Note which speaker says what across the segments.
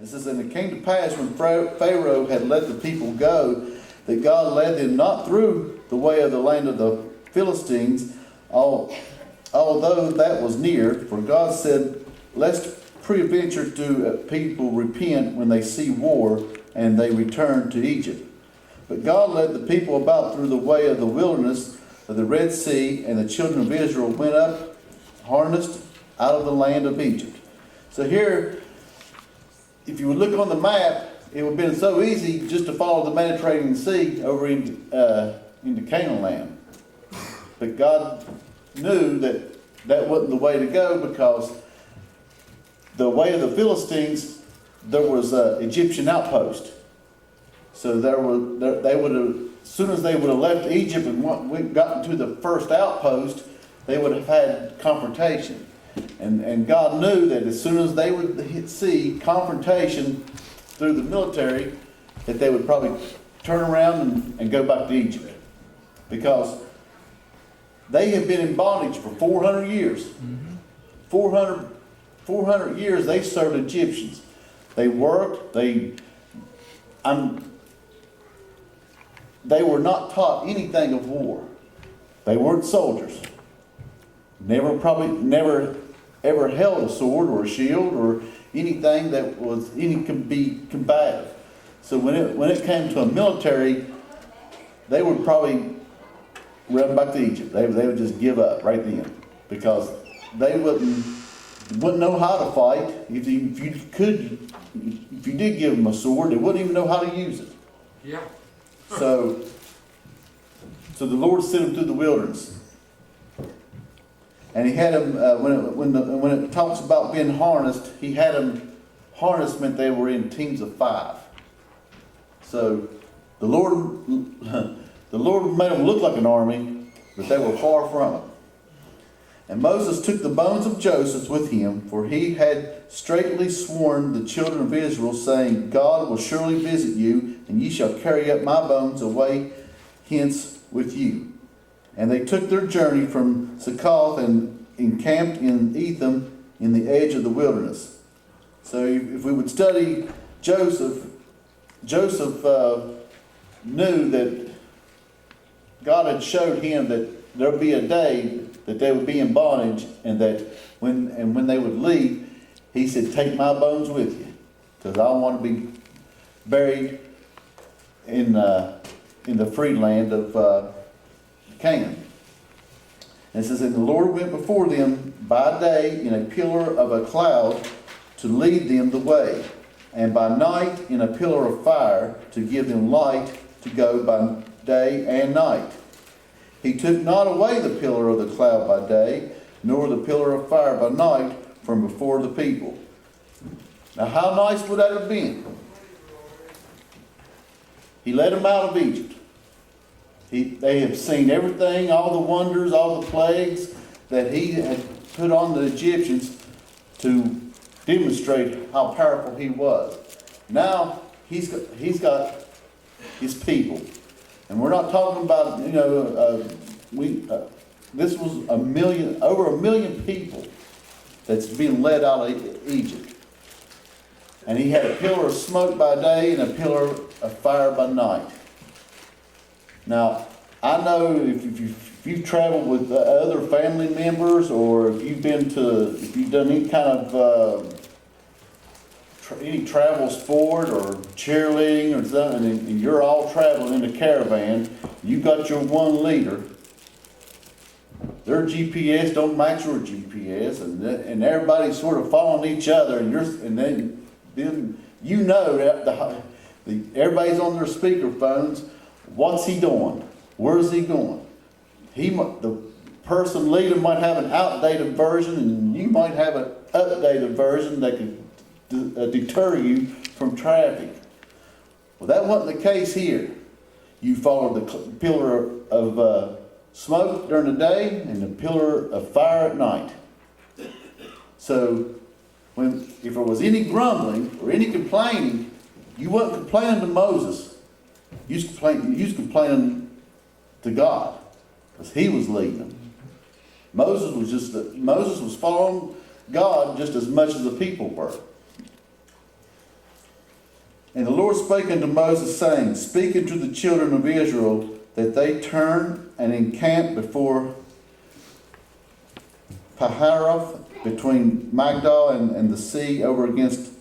Speaker 1: It says, and it came to pass when Pharaoh had let the people go, that God led them not through the way of the land of the Philistines, although that was near. For God said, lest peradventure do people repent when they see war, and they return to Egypt. But God led the people about through the way of the wilderness of the Red Sea, and the children of Israel went up harnessed out of the land of Egypt. So here, if you would look on the map, it would have been so easy just to follow the Mediterranean Sea over into Canaan land. But God knew that that wasn't the way to go, because the way of the Philistines, there was an Egyptian outpost. So they would have, as soon as they would have left Egypt and gotten to the first outpost, they would have had confrontation. And God knew that as soon as they would see confrontation through the military, that they would probably turn around and go back to Egypt. Because they had been in bondage for 400 years. 400 years they served Egyptians. They worked, they were not taught anything of war. They weren't soldiers. Never ever held a sword or a shield or anything that was could be combative. So when it came to a military, they would probably run back to Egypt. They would just give up right then, because they wouldn't know how to fight. If you did give them a sword, they wouldn't even know how to use it.
Speaker 2: Yeah.
Speaker 1: So the Lord sent them through the wilderness. And he had them, when it talks about being harnessed, he had them harnessed meant they were in teams of 5. So the Lord made them look like an army, but they were far from it. And Moses took the bones of Joseph with him, for he had straitly sworn the children of Israel, saying, God will surely visit you, and ye shall carry up my bones away hence with you. And they took their journey from Succoth and encamped in Etham in the edge of the wilderness. So if we would study Joseph knew that God had showed him that there would be a day that they would be in bondage, and that when they would leave, he said, take my bones with you, because I want to be buried in the free land of Canaan. And it says, and the Lord went before them by day in a pillar of a cloud to lead them the way, and by night in a pillar of fire to give them light to go by day and night. He took not away the pillar of the cloud by day, nor the pillar of fire by night from before the people. Now how nice would that have been? He led them out of Egypt. They have seen everything, all the wonders, all the plagues that he had put on the Egyptians to demonstrate how powerful he was. Now he's got his people, and we're not talking about this was over a million people that's being led out of Egypt, and he had a pillar of smoke by day and a pillar of fire by night. Now, I know if you've traveled with other family members, or if you've done any kind of any travel sport or cheerleading or something, and you're all traveling in a caravan, you got your one leader. Their GPS don't match your GPS, and everybody's sort of following each other, and then you know that everybody's on their speaker phones. What's he doing? Where's he going? The person leading might have an outdated version, and you might have an updated version that could deter you from traffic. Well, that wasn't the case here. You followed the pillar of smoke during the day and the pillar of fire at night. So if there was any grumbling or any complaining, you wasn't complaining to Moses. You was complaining to God, because he was leading them. Moses was following God just as much as the people were. And the Lord spake unto Moses, saying, Speak unto the children of Israel, that they turn and encamp before Piharoth, between Magdal and the sea, over against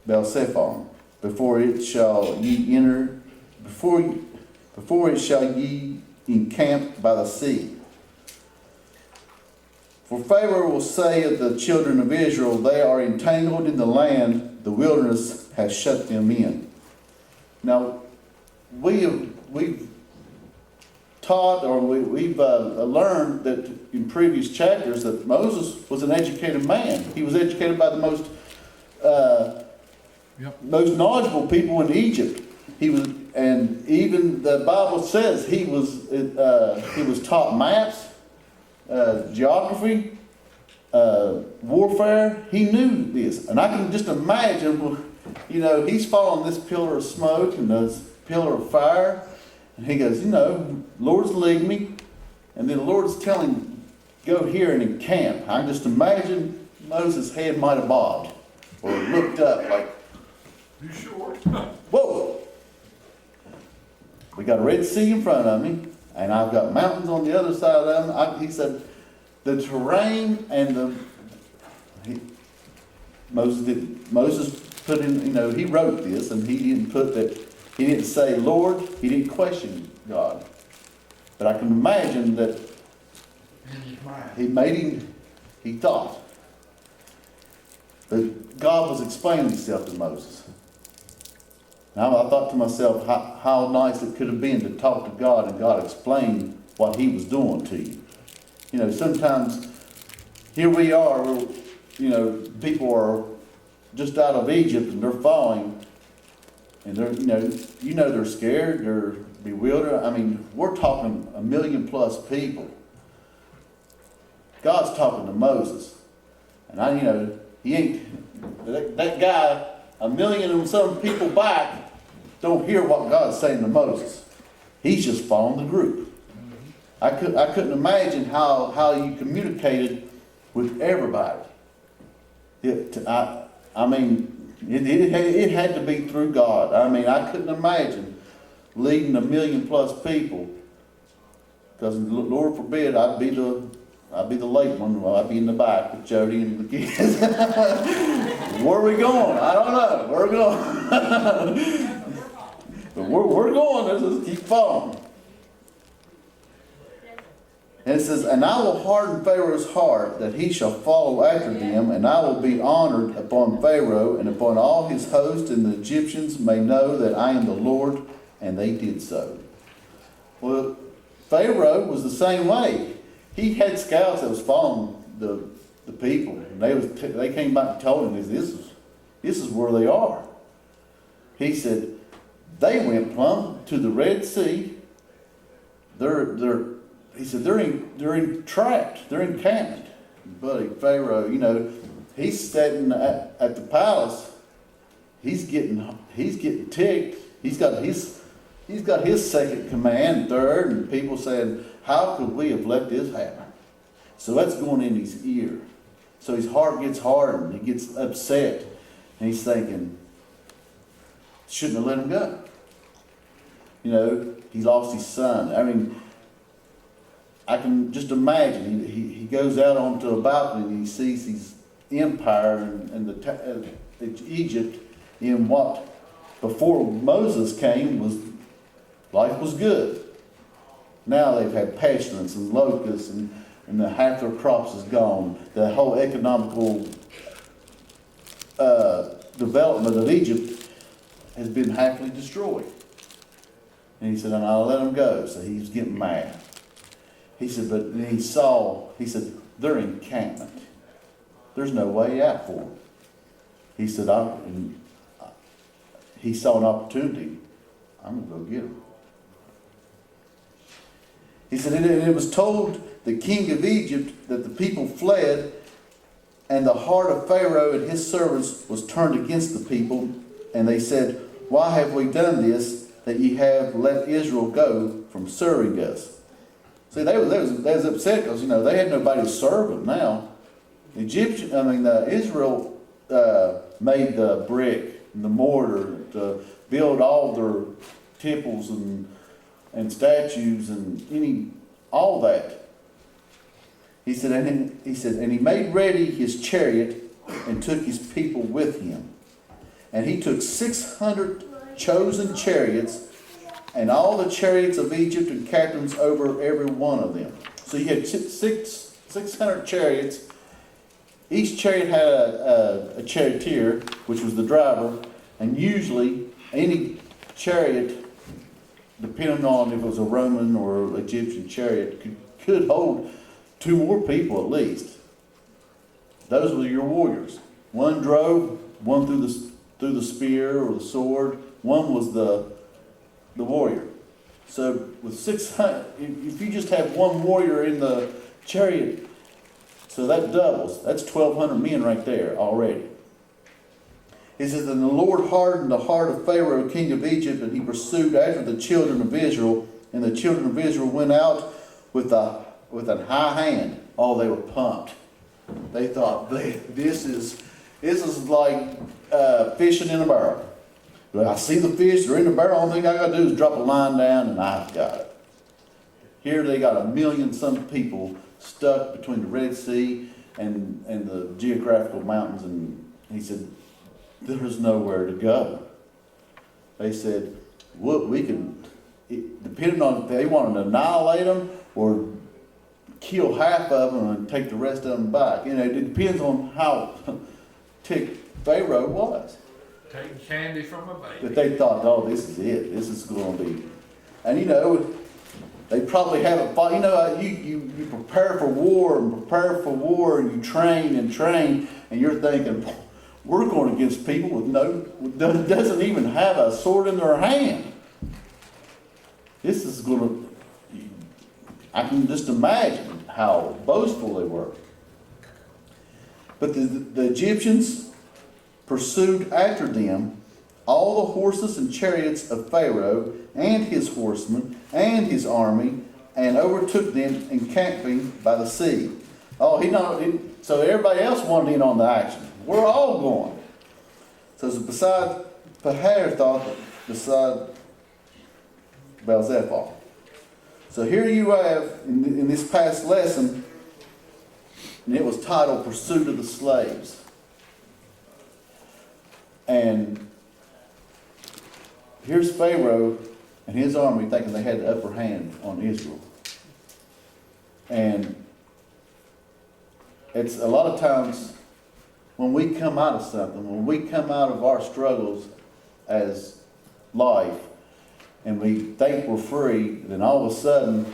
Speaker 1: Baalzephon, before it shall ye enter, before it shall ye encamp by the sea. For Pharaoh will say of the children of Israel, They are entangled in the land, the wilderness has shut them in. Now, we've taught, or we've learned that in previous chapters that Moses was an educated man. He was educated by the most knowledgeable people in Egypt. He was, and even the Bible says he was taught maps, geography, warfare. He knew this, and I can just imagine. He's following this pillar of smoke and this pillar of fire, and he goes, Lord's leading me, and then the Lord's telling him, go here and encamp. I just imagine Moses' head might have bobbed, or looked up like,
Speaker 2: You sure?
Speaker 1: whoa! We got a Red Sea in front of me, and I've got mountains on the other side of them. He said, the terrain and Moses put in, he wrote this, and he didn't put that, he didn't say Lord, he didn't question God. But I can imagine that he thought. But God was explaining himself to Moses. Now I thought to myself, how nice it could have been to talk to God and God explain what he was doing to you. Sometimes here we are, people are just out of Egypt and they're falling, and they're, they're scared, they're bewildered. I mean, we're talking 1 million plus people. God's talking to Moses, and he ain't, that guy, 1 million and some people back, don't hear what God's saying to Moses. He's just following the group. I couldn't imagine how you communicated with everybody. It had to be through God. I couldn't imagine leading 1 million plus people, because Lord forbid I'd be the late one. Well, I'd be in the back with Jody and the kids. Where are we going? I don't know. We're going. But we're going. Let's just keep following. And it says, And I will harden Pharaoh's heart, that he shall follow after them, and I will be honored upon Pharaoh and upon all his host, and the Egyptians may know that I am the Lord. And they did so. Well, Pharaoh was the same way. He had scouts that was following the people, and they came back and told him, this is where they are. He said, they went plumb to the Red Sea. He said they're entrapped. They're encamped. Buddy, Pharaoh, he's sitting at the palace. He's getting ticked. He's got his second command, third, and people saying, how could we have let this happen? So that's going in his ear. So his heart gets hardened. He gets upset, and he's thinking, shouldn't have let him go. He lost his son. I can just imagine, he goes out onto a balcony and he sees his empire and Egypt in what, before Moses came, life was good. Now they've had pestilence and locusts, and half their crops is gone. The whole economical development of Egypt has been halfly destroyed. And he said, and I'll let them go. So he was getting mad. He said, but then he said, they're encampment. There's no way out for them. He said, he saw an opportunity. I'm going to go get them. He said, and it was told the king of Egypt that the people fled, and the heart of Pharaoh and his servants was turned against the people. And they said, why have we done this, that ye have let Israel go from serving us? See, they was upset because, they had nobody to serve them now. Israel made the brick, and the mortar to build all their temples and statues and all that. He said, and he made ready his chariot and took his people with him. And he took 600 chosen chariots and all the chariots of Egypt and captains over every one of them. So you had 600 chariots. Each chariot had a charioteer, which was the driver, and usually any chariot, depending on if it was a Roman or Egyptian chariot, could hold 2 more people at least. Those were your warriors. One drove, one through the spear or the sword. One was the warrior. So with 600, if you just have one warrior in the chariot, so that doubles. That's 1,200 men right there already. It says, and the Lord hardened the heart of Pharaoh, king of Egypt, and he pursued after the children of Israel. And the children of Israel went out with a high hand. Oh, they were pumped. They thought, this is like fishing in a barrel. I see the fish, they're in the barrel. Only thing I got to do is drop a line down, and I've got it. Here they got 1 million some people stuck between the Red Sea and the geographical mountains, and he said, there's nowhere to go. They said, well, we can, depending on if they wanted to annihilate them or kill half of them and take the rest of them back. It depends on how ticked Pharaoh was.
Speaker 2: Take candy from a baby.
Speaker 1: But they thought, oh, this is it. This is going to be, and they probably haven't fought. You prepare for war and you train, and you're thinking, we're going against people with doesn't even have a sword in their hand. This is going to, I can just imagine how boastful they were. But the Egyptians pursued after them all the horses and chariots of Pharaoh and his horsemen and his army, and overtook them encamping by the sea. So everybody else wanted in on the action. We're all going. So it's beside Pahathroth, beside Baal-zephon. So here you have, in this past lesson, and it was titled Pursuit of the Slaves. And here's Pharaoh and his army thinking they had the upper hand on Israel. And it's a lot of times when we come out of something, when we come out of our struggles as life, and we think we're free, then all of a sudden,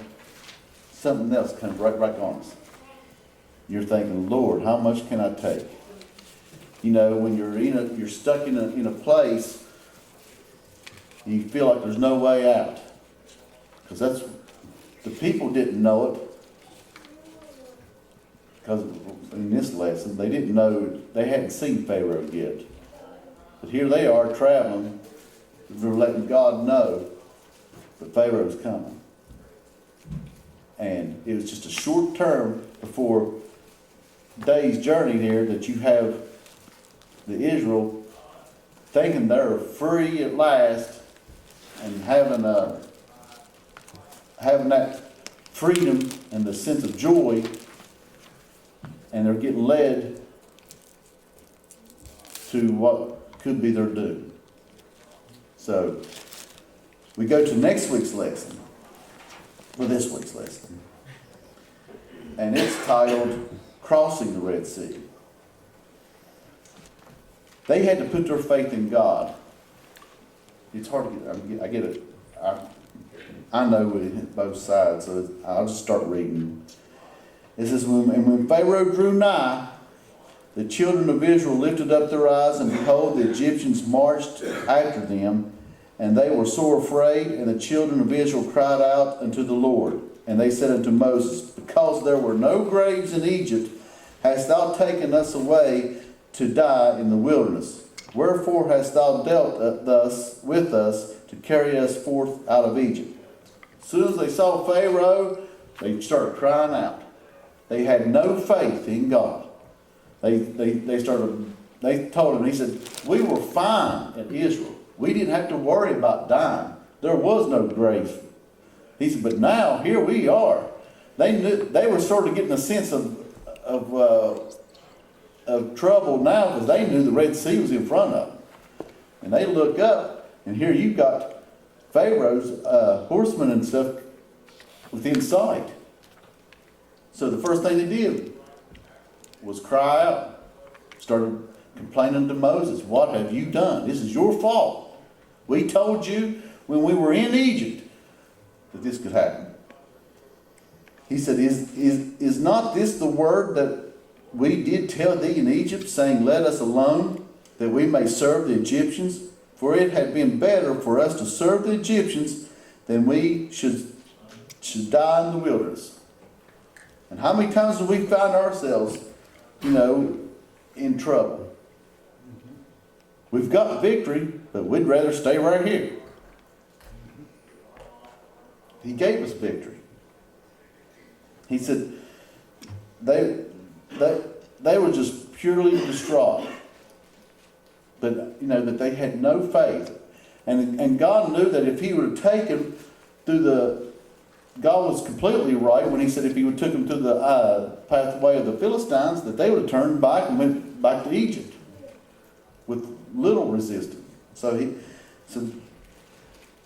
Speaker 1: something else comes right on us. You're thinking, Lord, how much can I take? When you're stuck in a place, you feel like there's no way out. Because the people didn't know it. Because in this lesson, they didn't know, they hadn't seen Pharaoh yet. But here they are traveling, they're letting God know that Pharaoh's coming. And it was just a short term before day's journey here that you have the Israel thinking they're free at last and having that freedom and the sense of joy, and they're getting led to what could be their doom. So we go to next week's lesson, or this week's lesson, and it's titled Crossing the Red Sea. They had to put their faith in God. It's hard to get, I get it. I know both sides, so I'll just start reading. It says, and when Pharaoh drew nigh, the children of Israel lifted up their eyes, and behold, the Egyptians marched after them, and they were sore afraid, and the children of Israel cried out unto the Lord. And they said unto Moses, because there were no graves in Egypt, hast thou taken us away to die in the wilderness? Wherefore hast thou dealt thus with us to carry us forth out of Egypt? As soon as they saw Pharaoh, they started crying out. They had no faith in God. They started they told him, he said, we were fine in Israel. We didn't have to worry about dying. There was no grave. He said, but now here we are. They were sort of getting a sense of trouble now because they knew the Red Sea was in front of them. And they look up, and here you've got Pharaoh's horsemen and stuff within sight. So the first thing they did was cry out, started complaining to Moses, what have you done? This is your fault. We told you when we were in Egypt that this could happen. He said, is not this the word that we did tell thee in Egypt, saying, let us alone, that we may serve the Egyptians? For it had been better for us to serve the Egyptians than we should die in the wilderness. And how many times do we find ourselves, in trouble? We've got victory, but we'd rather stay right here. He gave us victory. He said they were just purely distraught. But, that they had no faith. And God knew that if he would have taken God was completely right when he said if he would have took them to the pathway of the Philistines, that they would have turned back and went back to Egypt with little resistance.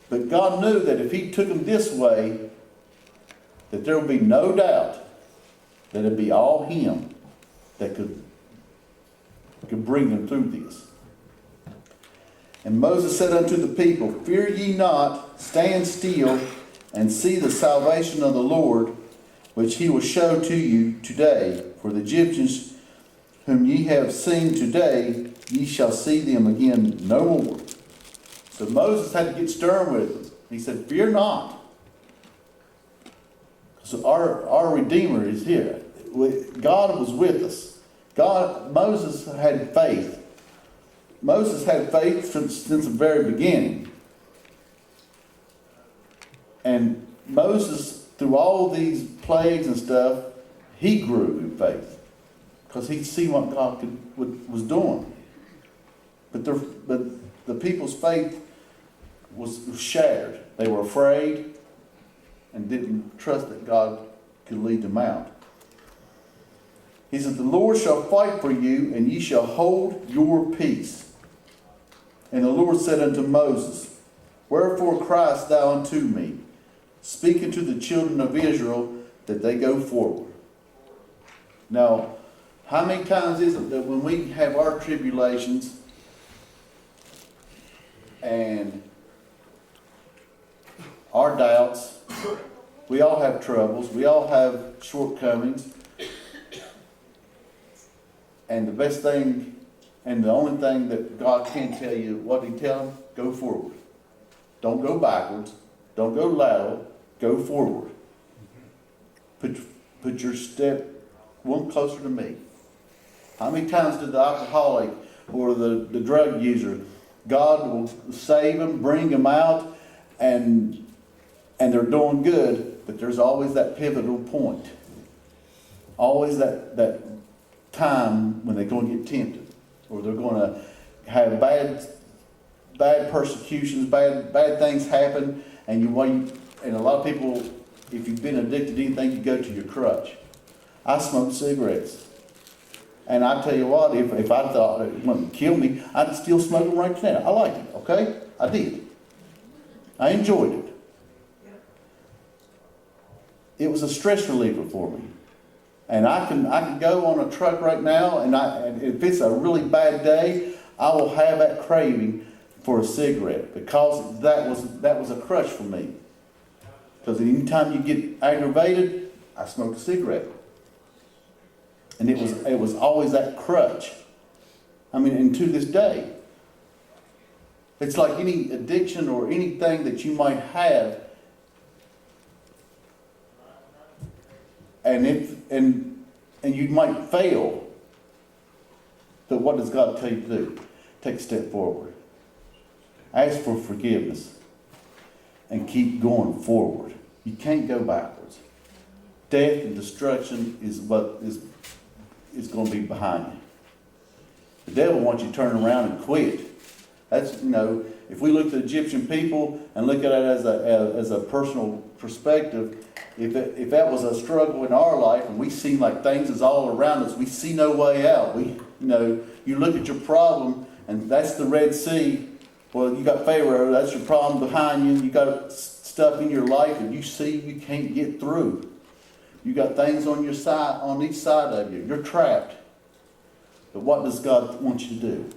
Speaker 1: But God knew that if he took them this way, that there would be no doubt that it'd be all him that could bring them through this. And Moses said unto the people, fear ye not, stand still, and see the salvation of the Lord, which he will show to you today. For the Egyptians whom ye have seen today, ye shall see them again no more. So Moses had to get stern with them. He said, fear not. So our Redeemer is here. God was with us. Moses had faith. Moses had faith since the very beginning. And Moses, through all these plagues and stuff, he grew in faith. Because he'd seen what God was doing. But the people's faith was shattered. They were afraid and didn't trust that God could lead them out. He said, the Lord shall fight for you, and ye shall hold your peace. And the Lord said unto Moses, wherefore criest thou unto me? Speak unto the children of Israel that they go forward. Now, how many times is it that when we have our tribulations and our doubts, we all have troubles, we all have shortcomings, and the best thing and the only thing that God can tell you, what he tell them, go forward. Don't go backwards, don't go lateral, go forward. Put your step one closer to me. How many times did the alcoholic or the drug user, God will save them, bring them out, and they're doing good, but there's always that pivotal point. Always that time when they're going to get tempted, or they're going to have bad persecutions, bad things happen, and a lot of people, if you've been addicted to anything, you go to your crutch. I smoke cigarettes. And I tell you what, if I thought it wouldn't kill me, I'd still smoke them right now. I liked it, okay? I did. I enjoyed it. It was a stress reliever for me. And I can go on a truck right now, and if it's a really bad day, I will have that craving for a cigarette, because that was a crutch for me. Because anytime you get aggravated, I smoke a cigarette. And it was always that crutch. I mean, and to this day, it's like any addiction or anything that you might have, and you might fail. But what does God tell you to do? Take a step forward. Ask for forgiveness. And keep going forward. You can't go backwards. Death and destruction is what is going to be behind you. The devil wants you to turn around and quit. That's, if we look at the Egyptian people and look at it as a personal perspective, if that was a struggle in our life and we seem like things is all around us, we see no way out. You look at your problem and that's the Red Sea. Well, you got Pharaoh, that's your problem behind you. You got stuff in your life and you see you can't get through. You got things on your side, on each side of you. You're trapped. But what does God want you to do?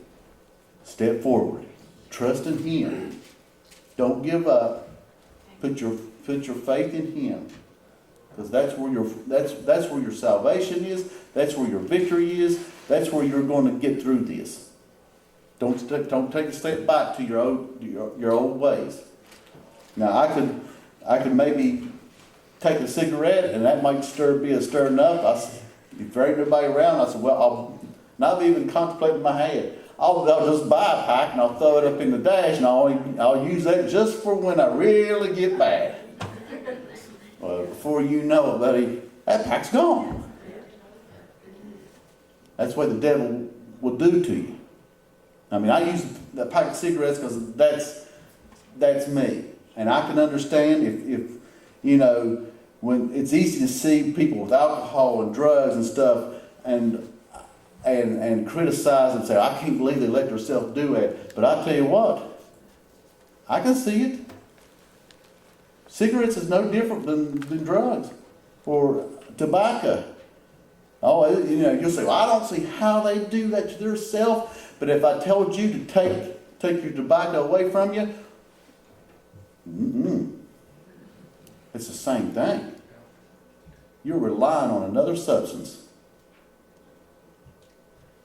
Speaker 1: Step forward. Trust in Him. Don't give up. Put your faith in Him. Because that's where your salvation is. That's where your victory is. That's where you're going to get through this. Don't take a step back to your old ways. Now I could maybe take a cigarette and that might be a stirring up. If there ain't nobody around, I said, well, I'll not even contemplate in my head. I'll just buy a pack and I'll throw it up in the dash and I'll use that just for when I really get bad. Well, before you know it, buddy, that pack's gone. That's what the devil will do to you. I mean, I use the pack of cigarettes because that's me. And I can understand if when it's easy to see people with alcohol and drugs and stuff and criticize and say, I can't believe they let themselves do that. But I tell you what, I can see it. Cigarettes is no different than drugs or tobacco. Oh, you'll say, well, I don't see how they do that to themselves. But if I told you to take your tobacco away from you, it's the same thing. You're relying on another substance.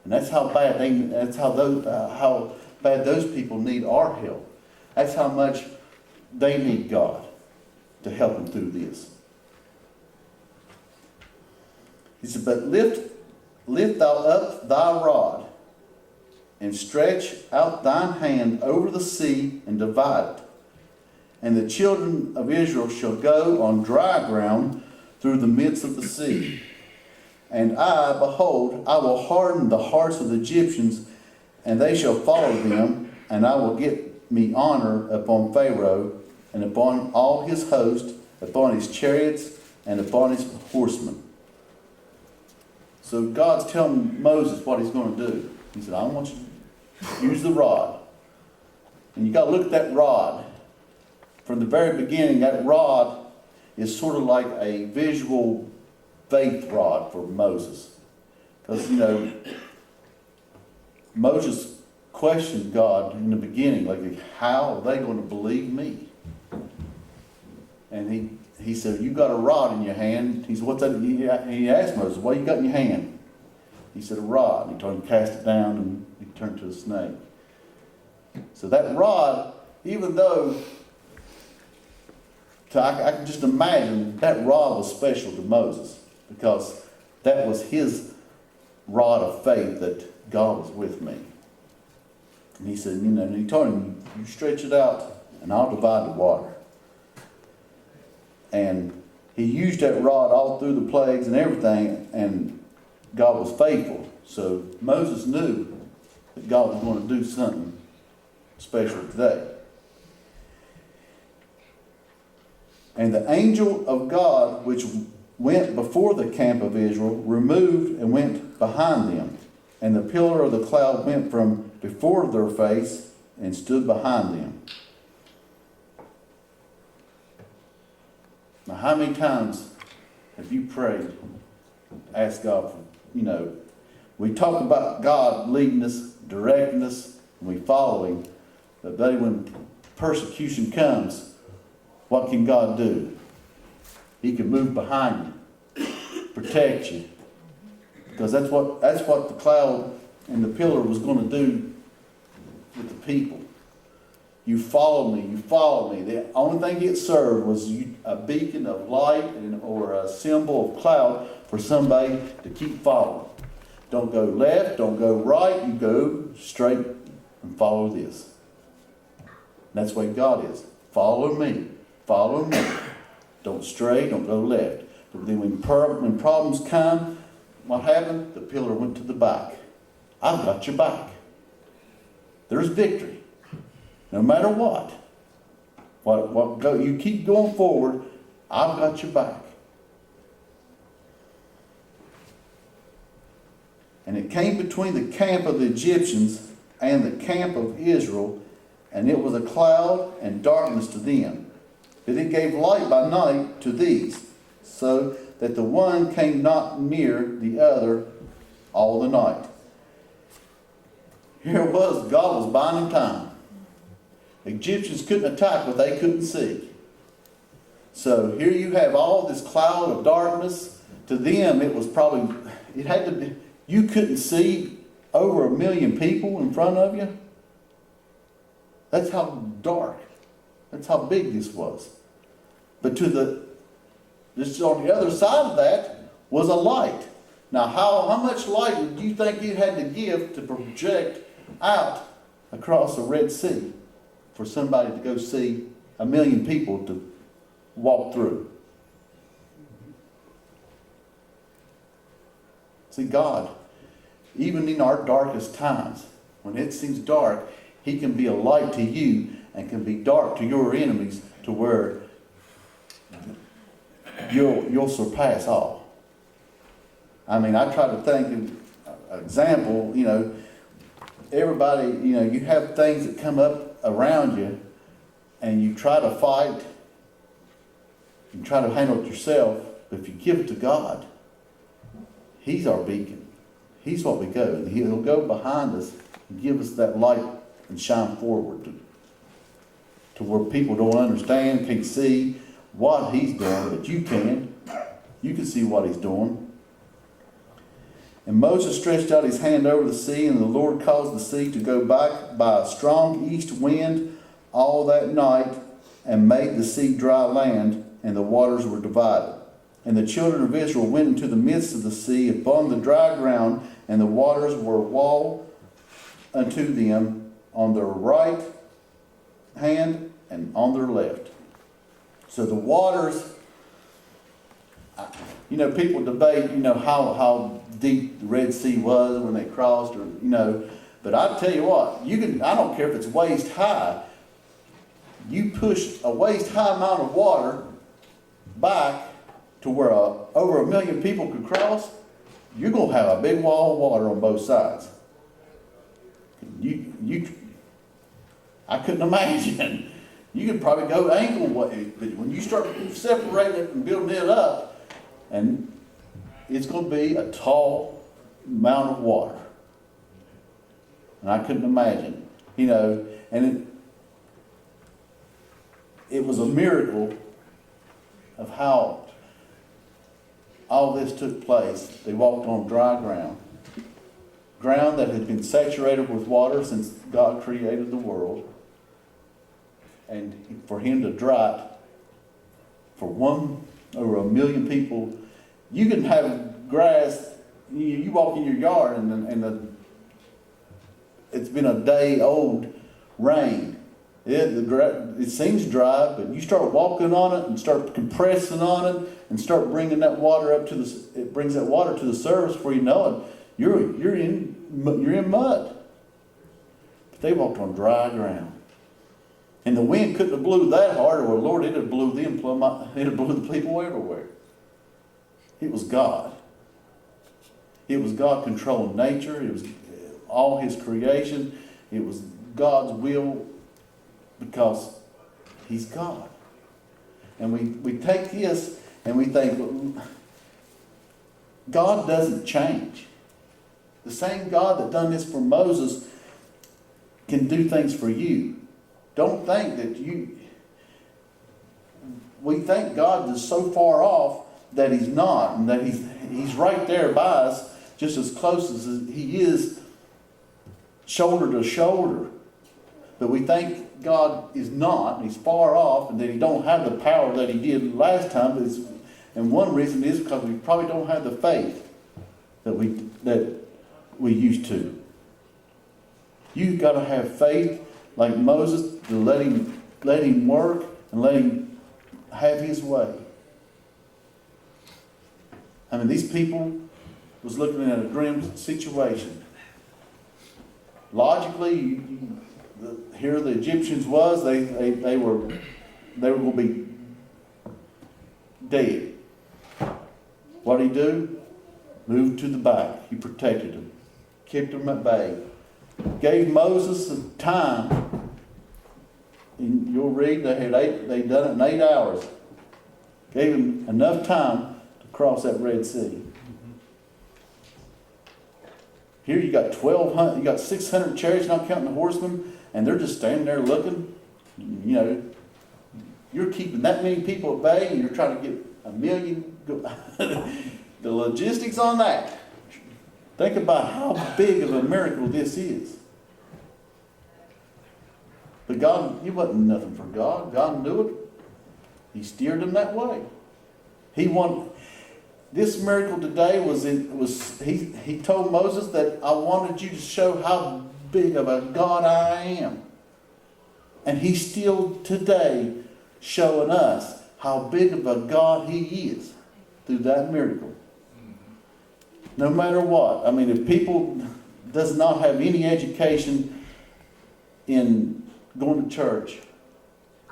Speaker 1: And that's how bad how bad those people need our help. That's how much they need God to help them through this. He said, but lift thou up thy rod, and stretch out thine hand over the sea, and divide it. And the children of Israel shall go on dry ground through the midst of the sea. And I, behold, I will harden the hearts of the Egyptians, and they shall follow them, and I will get me honor upon Pharaoh, and upon all his host, upon his chariots, and upon his horsemen. So God's telling Moses what he's going to do. He said, I want you to use the rod. And you got to look at that rod. From the very beginning, that rod is sort of like a visual faith rod for Moses. Because, Moses questioned God in the beginning, like, how are they going to believe me? And he said, you got a rod in your hand. He said, what's that? He asked Moses, what you got in your hand? He said, a rod. He told him to cast it down, and he turned to a snake. So that rod, even though, I can just imagine that rod was special to Moses, because that was his rod of faith that God was with me. And he said, and he told him, you stretch it out and I'll divide the water. And he used that rod all through the plagues and everything, and God was faithful. So Moses knew that God was going to do something special today. And the angel of God, which went before the camp of Israel, removed and went behind them. And the pillar of the cloud went from before their face and stood behind them. Now, how many times have you prayed, asked God for, we talk about God leading us, directing us, and we follow Him. But when persecution comes, what can God do? He can move behind you, protect you. Because that's what the cloud and the pillar was going to do with the people. You follow me, you follow me. The only thing it served was a beacon of light or a symbol of cloud for somebody to keep following. Don't go left, don't go right, you go straight and follow this. And that's the way God is. Follow me, follow me. Don't stray, don't go left. But then when problems come, what happened? The pillar went to the back. I've got your back. There's victory. No matter what. You keep going forward, I've got your back. And it came between the camp of the Egyptians and the camp of Israel, and it was a cloud and darkness to them. But it gave light by night to these, so that the one came not near the other all the night. Here it was, God was buying them time. Egyptians couldn't attack what they couldn't see. So here you have all this cloud of darkness. To them, it was probably, it had to be, you couldn't see over 1 million people in front of you. That's how dark, that's how big this was. But just on the other side of that was a light. Now, how much light do you think you had to give to project out across the Red Sea for somebody to go see 1 million people to walk through? See, God, even in our darkest times, when it seems dark, He can be a light to you and can be dark to your enemies to where you'll surpass all. I mean, I try to think of an example, everybody, you have things that come up around you and you try to fight, you try to handle it yourself, but if you give it to God, He's our beacon. He's what we go. And He'll go behind us and give us that light and shine forward to where people don't understand, can't see what He's doing, but you can. You can see what He's doing. And Moses stretched out his hand over the sea, and the Lord caused the sea to go back by a strong east wind all that night, and made the sea dry land, and the waters were divided. And the children of Israel went into the midst of the sea upon the dry ground, and the waters were wall unto them on their right hand and on their left. So the waters, people debate, how deep the Red Sea was when they crossed, but I tell you what, I don't care if it's waist high, you push a waist high amount of water back to where over 1 million people could cross, you're going to have a big wall of water on both sides. I couldn't imagine. You could probably go ankle way, but when you start separating it and building it up, and it's going to be a tall amount of water. And I couldn't imagine, and it was a miracle of how all this took place. They walked on dry ground that had been saturated with water since God created the world. And for Him to dry it for over 1 million people, you can have grass. You walk in your yard and it's been a day old rain. It seems dry, but you start walking on it and start compressing on it and start bringing that water up it brings that water to the surface. Before you know it, you're in mud. But they walked on dry ground. And the wind couldn't have blew that hard, or Lord, it'd have blew the people everywhere. It was God. It was God controlling nature. It was all His creation. It was God's will because He's God. And we take this and we think, well, God doesn't change. The same God that done this for Moses can do things for you. Don't think that we think God is so far off that He's not, and that He's right there by us, just as close as He is shoulder to shoulder. But we think God is not, and He's far off, and that He don't have the power that He did last time. And one reason is because we probably don't have the faith that we used to. You've got to have faith like Moses to let him work and let Him have His way. I mean, these people was looking at a grim situation. logically, here the Egyptians was, they were going to be dead. What did he do? Moved to the back. He protected them, kept them at bay, gave Moses the time. And you'll read they done it in 8 hours. Gave him enough time to cross that Red Sea. Here you got 1,200, you got 600 chariots, not counting the horsemen, and they're just standing there looking. You know, you're keeping that many people at bay, and you're trying to get 1 million. The logistics on that. Think about how big of a miracle this is. But God, it wasn't nothing for God. God knew it. He steered them that way. This miracle today he told Moses that I wanted you to show how big of a God I am. And he's still today showing us how big of a God he is through that miracle. No matter what. I mean, if people does not have any education in going to church,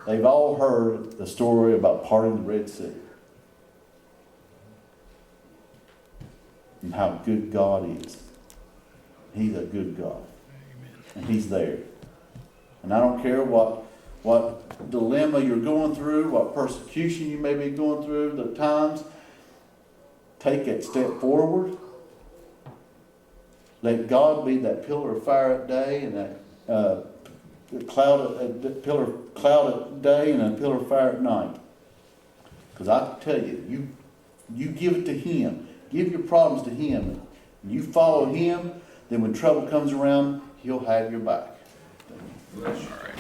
Speaker 1: they've all heard the story about parting the Red Sea. And how good God is. He's a good God. And he's there. And I don't care what dilemma you're going through, what persecution you may be going through, the times, take that step forward. Let God be that pillar of fire at day and that pillar of cloud at day and a pillar of fire at night. Because I tell you, you give it to him. Give your problems to him. And you follow him, then when trouble comes around, he'll have your back.
Speaker 2: All right.